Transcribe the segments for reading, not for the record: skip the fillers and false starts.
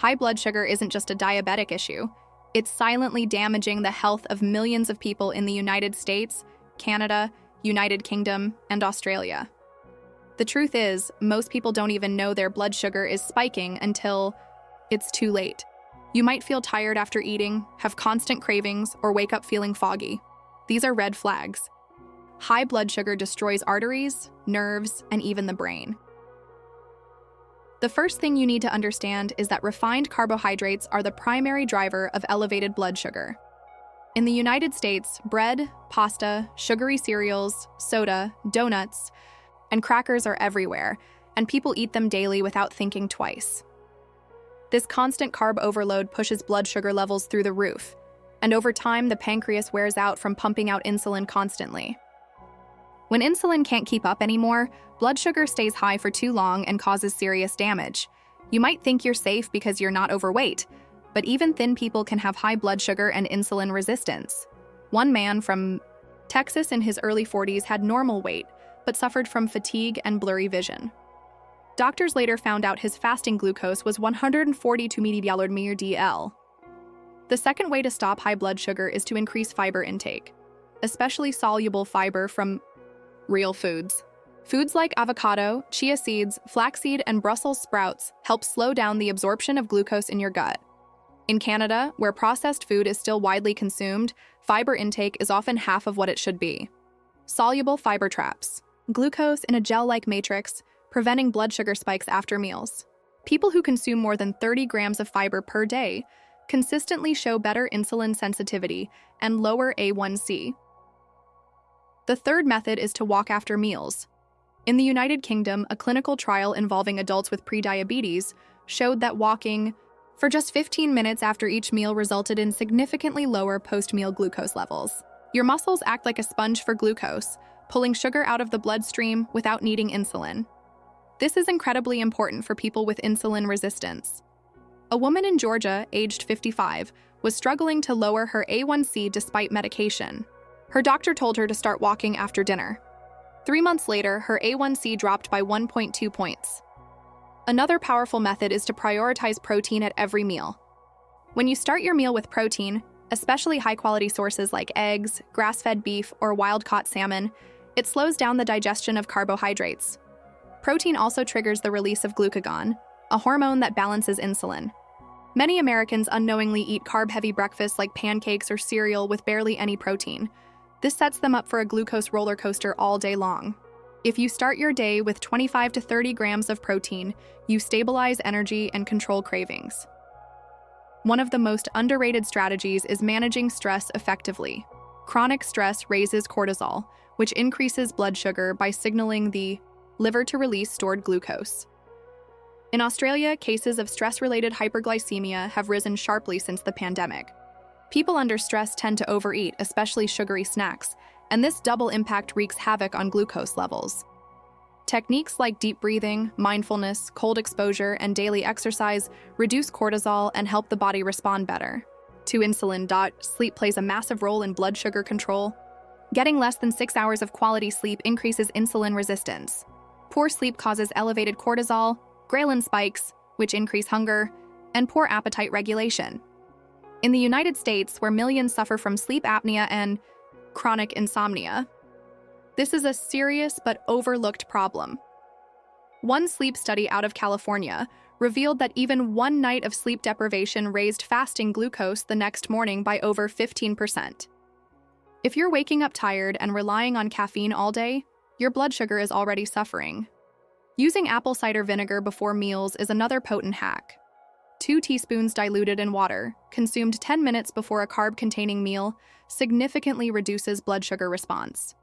High blood sugar isn't just a diabetic issue. It's silently damaging the health of millions of people in the United States, Canada, United Kingdom, and Australia. The truth is, most people don't even know their blood sugar is spiking until it's too late. You might feel tired after eating, have constant cravings, or wake up feeling foggy. These are red flags. High blood sugar destroys arteries, nerves, and even the brain. The first thing you need to understand is that refined carbohydrates are the primary driver of elevated blood sugar. In the United States, bread, pasta, sugary cereals, soda, donuts, and crackers are everywhere, and people eat them daily without thinking twice. This constant carb overload pushes blood sugar levels through the roof, and over time, the pancreas wears out from pumping out insulin constantly. When insulin can't keep up anymore, blood sugar stays high for too long and causes serious damage. You might think you're safe because you're not overweight, but even thin people can have high blood sugar and insulin resistance. One man from Texas in his early 40s had normal weight, but suffered from fatigue and blurry vision. Doctors later found out his fasting glucose was 142 mg/dl. The second way to stop high blood sugar is to increase fiber intake, especially soluble fiber from real foods. Foods like avocado, chia seeds, flaxseed, and Brussels sprouts help slow down the absorption of glucose in your gut. In Canada, where processed food is still widely consumed, fiber intake is often half of what it should be. Soluble fiber traps. Glucose in a gel-like matrix, preventing blood sugar spikes after meals. People who consume more than 30 grams of fiber per day consistently show better insulin sensitivity and lower A1C. The third method is to walk after meals. In the United Kingdom, a clinical trial involving adults with prediabetes showed that walking for just 15 minutes after each meal resulted in significantly lower post-meal glucose levels. Your muscles act like a sponge for glucose, pulling sugar out of the bloodstream without needing insulin. This is incredibly important for people with insulin resistance. A woman in Georgia, aged 55, was struggling to lower her A1C despite medication. Her doctor told her to start walking after dinner. 3 months later, her A1C dropped by 1.2 points. Another powerful method is to prioritize protein at every meal. When you start your meal with protein, especially high-quality sources like eggs, grass-fed beef, or wild-caught salmon, it slows down the digestion of carbohydrates. Protein also triggers the release of glucagon, a hormone that balances insulin. Many Americans unknowingly eat carb-heavy breakfasts like pancakes or cereal with barely any protein. This sets them up for a glucose roller coaster all day long. If you start your day with 25 to 30 grams of protein, you stabilize energy and control cravings. One of the most underrated strategies is managing stress effectively. Chronic stress raises cortisol, which increases blood sugar by signaling the liver to release stored glucose. In Australia, cases of stress-related hyperglycemia have risen sharply since the pandemic. People under stress tend to overeat, especially sugary snacks, and this double impact wreaks havoc on glucose levels. Techniques like deep breathing, mindfulness, cold exposure, and daily exercise reduce cortisol and help the body respond better. To insulin. Sleep plays a massive role in blood sugar control. Getting less than 6 hours of quality sleep increases insulin resistance. Poor sleep causes elevated cortisol, ghrelin spikes, which increase hunger, and poor appetite regulation. In the United States, where millions suffer from sleep apnea and chronic insomnia, this is a serious but overlooked problem. One sleep study out of California revealed that even one night of sleep deprivation raised fasting glucose the next morning by over 15%. If you're waking up tired and relying on caffeine all day, your blood sugar is already suffering. Using apple cider vinegar before meals is another potent hack. 2 teaspoons diluted in water, consumed 10 minutes before a carb-containing meal, significantly reduces blood sugar response.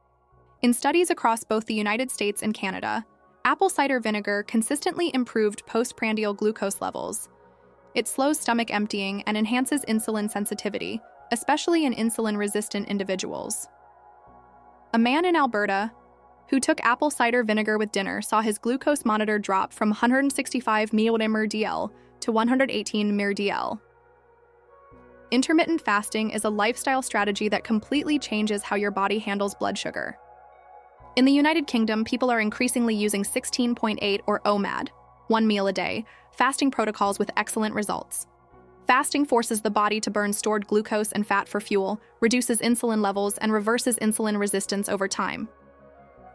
In studies across both the United States and Canada, apple cider vinegar consistently improved postprandial glucose levels. It slows stomach emptying and enhances insulin sensitivity, especially in insulin-resistant individuals. A man in Alberta who took apple cider vinegar with dinner saw his glucose monitor drop from 165 mg/dl to 118 mg/dl. Intermittent fasting is a lifestyle strategy that completely changes how your body handles blood sugar. In the United Kingdom, people are increasingly using 16.8 or OMAD. 1 meal a day, fasting protocols with excellent results. Fasting forces the body to burn stored glucose and fat for fuel, reduces insulin levels, and reverses insulin resistance over time.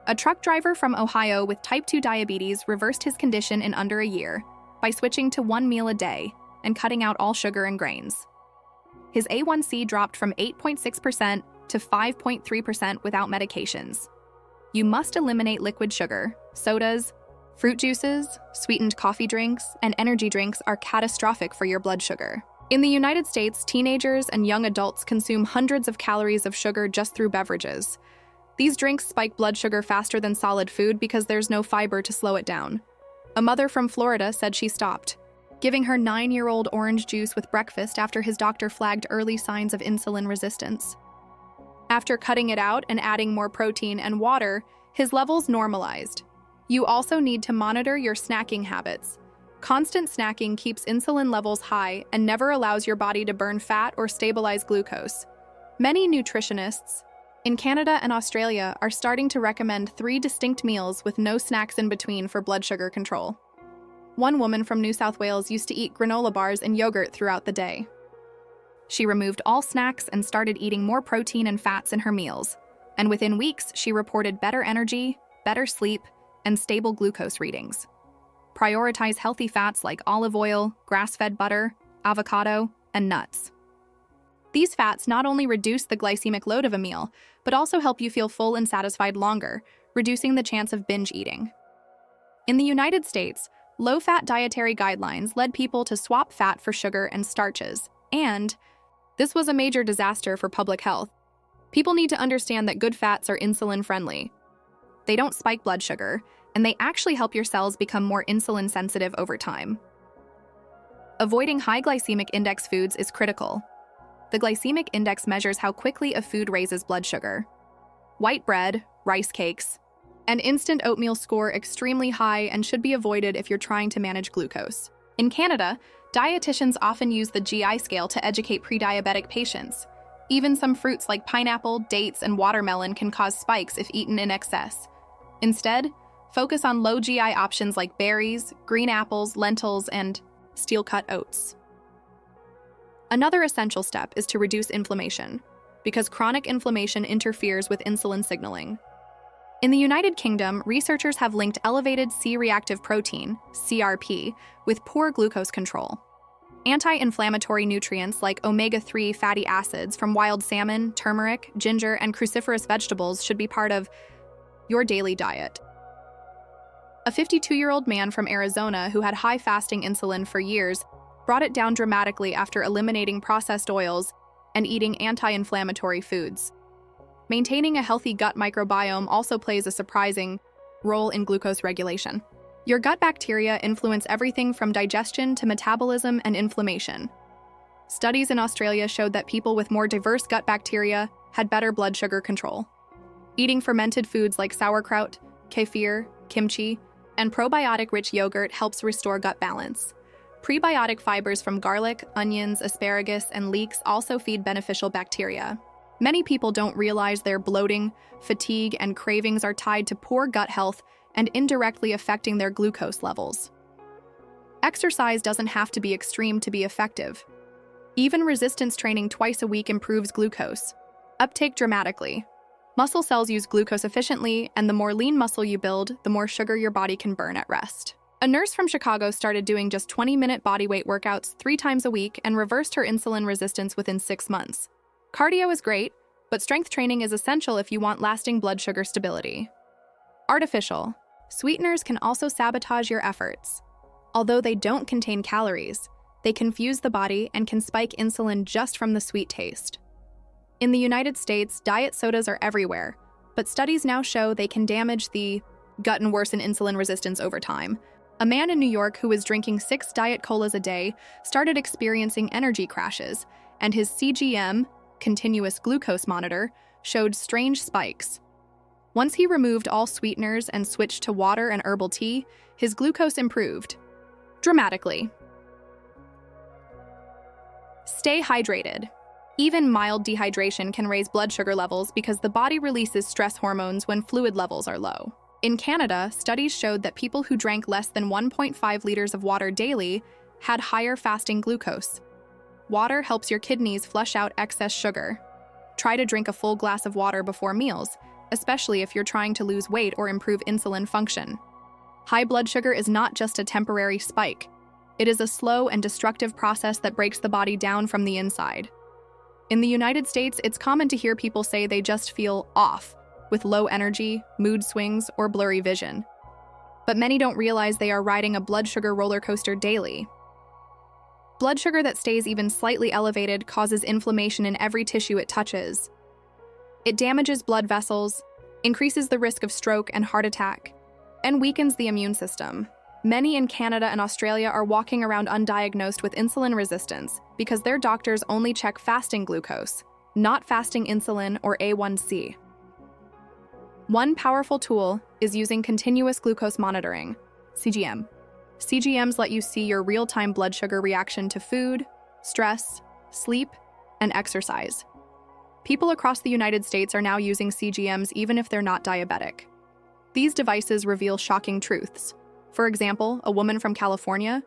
A truck driver from Ohio with type 2 diabetes reversed his condition in under a year by switching to 1 meal a day and cutting out all sugar and grains. His A1C dropped from 8.6% to 5.3% without medications. You must eliminate liquid sugar. Sodas, fruit juices, sweetened coffee drinks, and energy drinks are catastrophic for your blood sugar. In the United States, teenagers and young adults consume hundreds of calories of sugar just through beverages. These drinks spike blood sugar faster than solid food because there's no fiber to slow it down. A mother from Florida said she stopped giving her 9-year-old orange juice with breakfast after his doctor flagged early signs of insulin resistance. After cutting it out and adding more protein and water, his levels normalized. You also need to monitor your snacking habits. Constant snacking keeps insulin levels high and never allows your body to burn fat or stabilize glucose. Many nutritionists in Canada and Australia are starting to recommend 3 distinct meals with no snacks in between for blood sugar control. One woman from New South Wales used to eat granola bars and yogurt throughout the day. She removed all snacks and started eating more protein and fats in her meals, and within weeks she reported better energy, better sleep, and stable glucose readings. Prioritize healthy fats like olive oil, grass-fed butter, avocado, and nuts. These fats not only reduce the glycemic load of a meal, but also help you feel full and satisfied longer, reducing the chance of binge eating. In the United States, low-fat dietary guidelines led people to swap fat for sugar and starches, and this was a major disaster for public health. People need to understand that good fats are insulin-friendly. They don't spike blood sugar, and they actually help your cells become more insulin-sensitive over time. Avoiding high glycemic index foods is critical. The glycemic index measures how quickly a food raises blood sugar. White bread, rice cakes, and instant oatmeal score extremely high and should be avoided if you're trying to manage glucose. In Canada, dietitians often use the GI scale to educate prediabetic patients. Even some fruits like pineapple, dates, and watermelon can cause spikes if eaten in excess. Instead, focus on low GI options like berries, green apples, lentils, and steel-cut oats. Another essential step is to reduce inflammation, because chronic inflammation interferes with insulin signaling. In the United Kingdom, researchers have linked elevated C-reactive protein, CRP, with poor glucose control. Anti-inflammatory nutrients like omega-3 fatty acids from wild salmon, turmeric, ginger, and cruciferous vegetables should be part of your daily diet. A 52-year-old man from Arizona who had high fasting insulin for years brought it down dramatically after eliminating processed oils and eating anti-inflammatory foods. Maintaining a healthy gut microbiome also plays a surprising role in glucose regulation. Your gut bacteria influence everything from digestion to metabolism and inflammation. Studies in Australia showed that people with more diverse gut bacteria had better blood sugar control. Eating fermented foods like sauerkraut, kefir, kimchi, and probiotic-rich yogurt helps restore gut balance. Prebiotic fibers from garlic, onions, asparagus, and leeks also feed beneficial bacteria. Many people don't realize their bloating, fatigue, and cravings are tied to poor gut health and indirectly affecting their glucose levels. Exercise doesn't have to be extreme to be effective. Even resistance training twice a week improves glucose uptake dramatically. Muscle cells use glucose efficiently, and the more lean muscle you build, the more sugar your body can burn at rest. A nurse from Chicago started doing just 20-minute bodyweight workouts 3 times a week and reversed her insulin resistance within 6 months. Cardio is great, but strength training is essential if you want lasting blood sugar stability. Artificial sweeteners can also sabotage your efforts. Although they don't contain calories, they confuse the body and can spike insulin just from the sweet taste. In the United States, diet sodas are everywhere, but studies now show they can damage the gut and worsen insulin resistance over time. A man in New York who was drinking 6 Diet Colas a day started experiencing energy crashes, and his CGM, continuous glucose monitor, showed strange spikes. Once he removed all sweeteners and switched to water and herbal tea, his glucose improved dramatically. Stay hydrated. Even mild dehydration can raise blood sugar levels because the body releases stress hormones when fluid levels are low. In Canada, studies showed that people who drank less than 1.5 liters of water daily had higher fasting glucose. Water helps your kidneys flush out excess sugar. Try to drink a full glass of water before meals, especially if you're trying to lose weight or improve insulin function. High blood sugar is not just a temporary spike. It is a slow and destructive process that breaks the body down from the inside. In the United States, it's common to hear people say they just feel off, with low energy, mood swings, or blurry vision. But many don't realize they are riding a blood sugar roller coaster daily. Blood sugar that stays even slightly elevated causes inflammation in every tissue it touches. It damages blood vessels, increases the risk of stroke and heart attack, and weakens the immune system. Many in Canada and Australia are walking around undiagnosed with insulin resistance because their doctors only check fasting glucose, not fasting insulin or A1C. One powerful tool is using continuous glucose monitoring, CGM. CGMs let you see your real-time blood sugar reaction to food, stress, sleep, and exercise. People across the United States are now using CGMs even if they're not diabetic. These devices reveal shocking truths. For example, a woman from California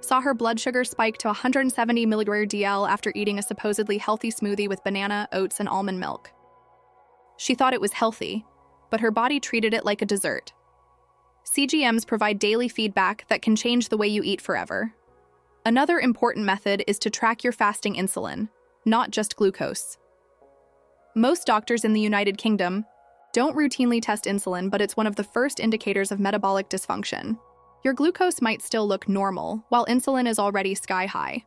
saw her blood sugar spike to 170 mg/dL after eating a supposedly healthy smoothie with banana, oats, and almond milk. She thought it was healthy, but her body treated it like a dessert. CGMs provide daily feedback that can change the way you eat forever. Another important method is to track your fasting insulin, not just glucose. Most doctors in the United Kingdom don't routinely test insulin, but it's one of the first indicators of metabolic dysfunction. Your glucose might still look normal, while insulin is already sky high.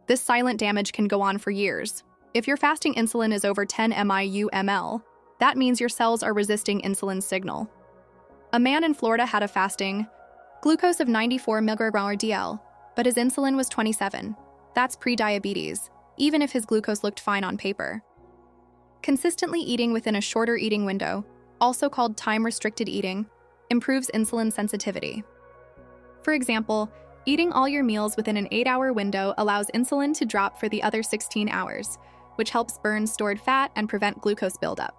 This silent damage can go on for years. If your fasting insulin is over 10 miu/ml, that means your cells are resisting insulin's signal. A man in Florida had a fasting glucose of 94 mg/dL, but his insulin was 27. That's prediabetes, even if his glucose looked fine on paper. Consistently eating within a shorter eating window, also called time-restricted eating, improves insulin sensitivity. For example, eating all your meals within an 8-hour window allows insulin to drop for the other 16 hours, which helps burn stored fat and prevent glucose buildup.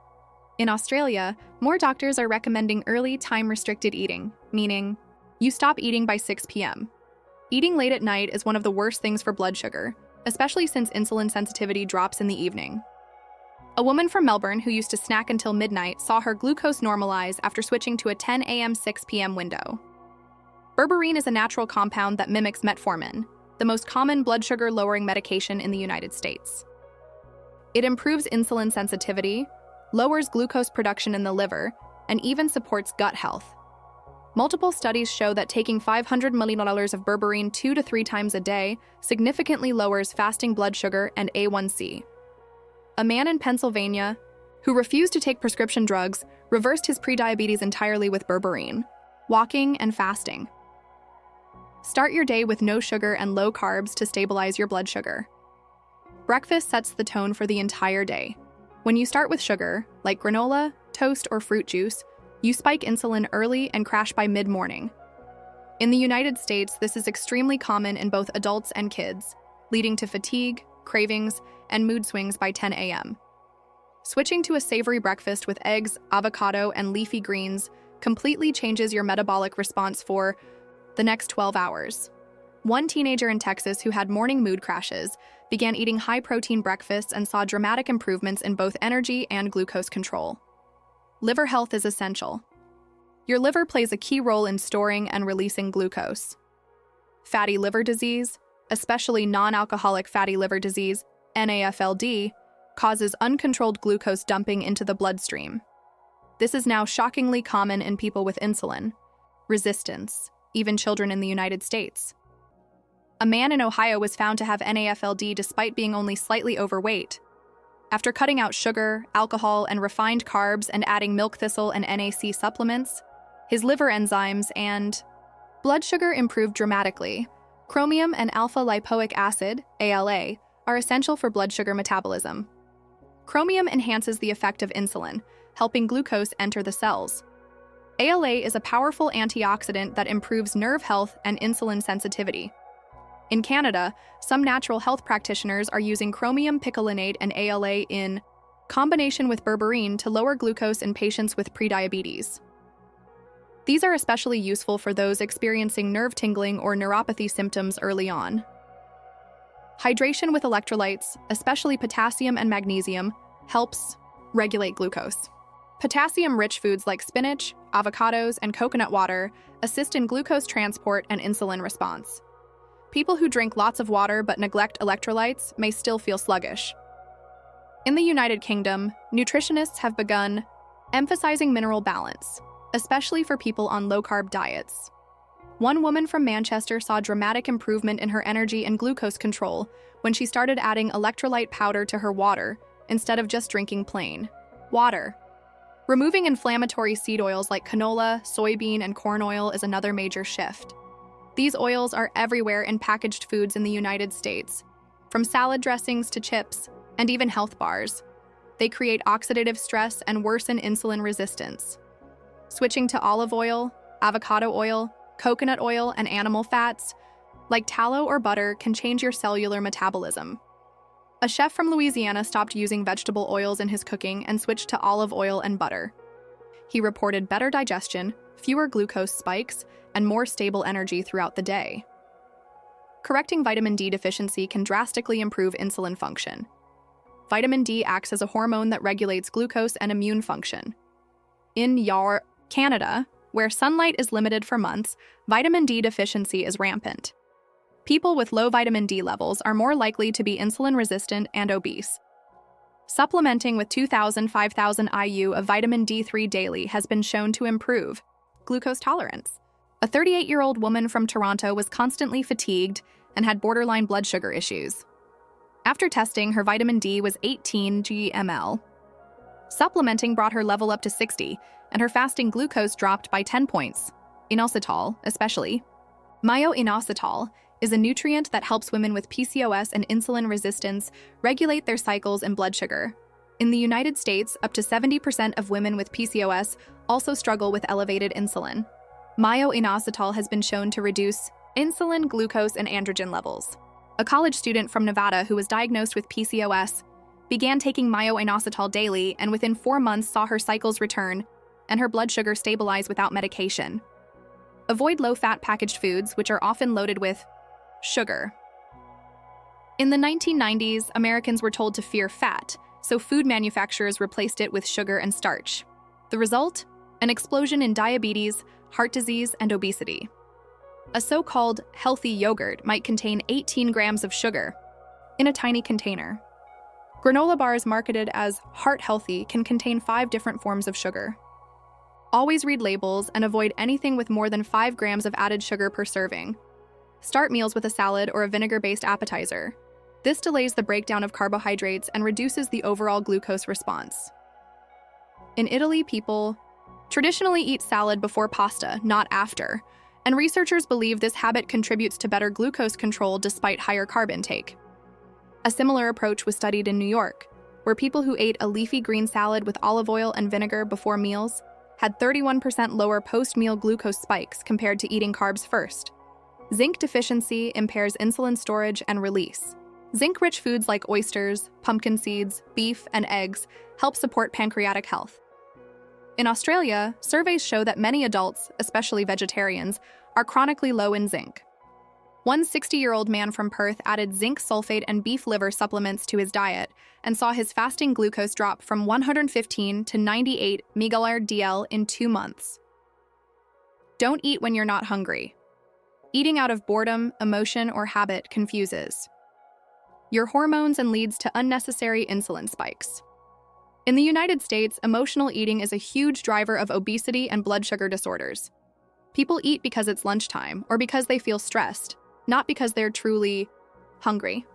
In Australia, more doctors are recommending early time-restricted eating, meaning you stop eating by 6 p.m. Eating late at night is one of the worst things for blood sugar, especially since insulin sensitivity drops in the evening. A woman from Melbourne who used to snack until midnight saw her glucose normalize after switching to a 10 a.m. 6 p.m. window. Berberine is a natural compound that mimics metformin, the most common blood sugar-lowering medication in the United States. It improves insulin sensitivity, lowers glucose production in the liver, and even supports gut health. Multiple studies show that taking 500 milliliters of berberine 2 to 3 times a day significantly lowers fasting blood sugar and A1C. A man in Pennsylvania who refused to take prescription drugs reversed his prediabetes entirely with berberine, walking, and fasting. Start your day with no sugar and low carbs to stabilize your blood sugar. Breakfast sets the tone for the entire day. When you start with sugar, like granola, toast, or fruit juice, you spike insulin early and crash by mid-morning. In the United States, this is extremely common in both adults and kids, leading to fatigue, cravings, and mood swings by 10 a.m. Switching to a savory breakfast with eggs, avocado, and leafy greens completely changes your metabolic response for the next 12 hours. One teenager in Texas who had morning mood crashes began eating high-protein breakfasts and saw dramatic improvements in both energy and glucose control. Liver health is essential. Your liver plays a key role in storing and releasing glucose. Fatty liver disease, especially non-alcoholic fatty liver disease, NAFLD, causes uncontrolled glucose dumping into the bloodstream. This is now shockingly common in people with insulin resistance, even children in the United States. A man in Ohio was found to have NAFLD despite being only slightly overweight. After cutting out sugar, alcohol, and refined carbs and adding milk thistle and NAC supplements, his liver enzymes and blood sugar improved dramatically. Chromium and alpha-lipoic acid, ALA, are essential for blood sugar metabolism. Chromium enhances the effect of insulin, helping glucose enter the cells. ALA is a powerful antioxidant that improves nerve health and insulin sensitivity. In Canada, some natural health practitioners are using chromium picolinate and ALA in combination with berberine to lower glucose in patients with prediabetes. These are especially useful for those experiencing nerve tingling or neuropathy symptoms early on. Hydration with electrolytes, especially potassium and magnesium, helps regulate glucose. Potassium-rich foods like spinach, avocados, and coconut water assist in glucose transport and insulin response. People who drink lots of water but neglect electrolytes may still feel sluggish. In the United Kingdom, nutritionists have begun emphasizing mineral balance, especially for people on low-carb diets. One woman from Manchester saw dramatic improvement in her energy and glucose control when she started adding electrolyte powder to her water instead of just drinking plain water. Removing inflammatory seed oils like canola, soybean, and corn oil is another major shift. These oils are everywhere in packaged foods in the United States, from salad dressings to chips, and even health bars. They create oxidative stress and worsen insulin resistance. Switching to olive oil, avocado oil, coconut oil, and animal fats, like tallow or butter, can change your cellular metabolism. A chef from Louisiana stopped using vegetable oils in his cooking and switched to olive oil and butter. He reported better digestion, fewer glucose spikes, and more stable energy throughout the day. Correcting vitamin D deficiency can drastically improve insulin function. Vitamin D acts as a hormone that regulates glucose and immune function. In Canada, where sunlight is limited for months, vitamin D deficiency is rampant. People with low vitamin D levels are more likely to be insulin-resistant and obese. Supplementing with 2,000–5,000 IU of vitamin D3 daily has been shown to improve glucose tolerance. A 38-year-old woman from Toronto was constantly fatigued and had borderline blood sugar issues. After testing, her vitamin D was 18 g/ml. Supplementing brought her level up to 60, and her fasting glucose dropped by 10 points. Inositol, especially. Myo-inositol is a nutrient that helps women with PCOS and insulin resistance regulate their cycles and blood sugar. In the United States, up to 70% of women with PCOS also struggle with elevated insulin. Myo-inositol has been shown to reduce insulin, glucose, and androgen levels. A college student from Nevada who was diagnosed with PCOS began taking myo-inositol daily and within 4 months saw her cycles return and her blood sugar stabilize without medication. Avoid low-fat packaged foods, which are often loaded with sugar. In the 1990s, Americans were told to fear fat, so food manufacturers replaced it with sugar and starch. The result? An explosion in diabetes, heart disease, and obesity. A so-called healthy yogurt might contain 18 grams of sugar in a tiny container. Granola bars marketed as heart healthy can contain 5 different forms of sugar. Always read labels and avoid anything with more than 5 grams of added sugar per serving. Start meals with a salad or a vinegar-based appetizer. This delays the breakdown of carbohydrates and reduces the overall glucose response. In Italy, people traditionally eat salad before pasta, not after, and researchers believe this habit contributes to better glucose control despite higher carb intake. A similar approach was studied in New York, where people who ate a leafy green salad with olive oil and vinegar before meals had 31% lower post-meal glucose spikes compared to eating carbs first. Zinc deficiency impairs insulin storage and release. Zinc-rich foods like oysters, pumpkin seeds, beef, and eggs help support pancreatic health. In Australia, surveys show that many adults, especially vegetarians, are chronically low in zinc. One 60-year-old man from Perth added zinc sulfate and beef liver supplements to his diet and saw his fasting glucose drop from 115 to 98 mg/dl in 2 months. Don't eat when you're not hungry. Eating out of boredom, emotion, or habit confuses your hormones and leads to unnecessary insulin spikes. In the United States, emotional eating is a huge driver of obesity and blood sugar disorders. People eat because it's lunchtime or because they feel stressed, not because they're truly hungry.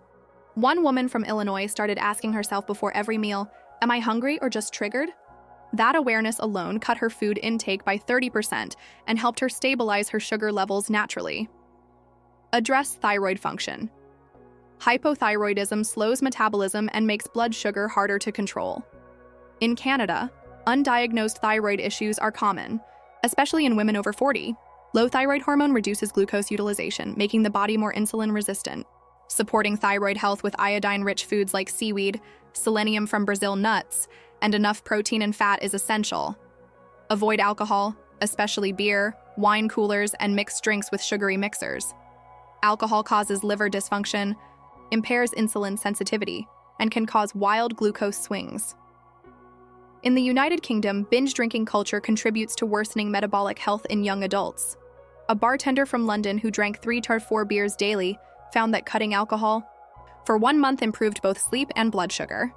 One woman from Illinois started asking herself before every meal, "Am I hungry or just triggered?" That awareness alone cut her food intake by 30% and helped her stabilize her sugar levels naturally. Address thyroid function. Hypothyroidism slows metabolism and makes blood sugar harder to control. In Canada, undiagnosed thyroid issues are common, especially in women over 40. Low thyroid hormone reduces glucose utilization, making the body more insulin resistant. Supporting thyroid health with iodine-rich foods like seaweed, selenium from Brazil nuts, and enough protein and fat is essential. Avoid alcohol, especially beer, wine coolers, and mixed drinks with sugary mixers. Alcohol causes liver dysfunction, impairs insulin sensitivity, and can cause wild glucose swings. In the United Kingdom, binge drinking culture contributes to worsening metabolic health in young adults. A bartender from London who drank 3 to 4 beers daily found that cutting alcohol for 1 month improved both sleep and blood sugar.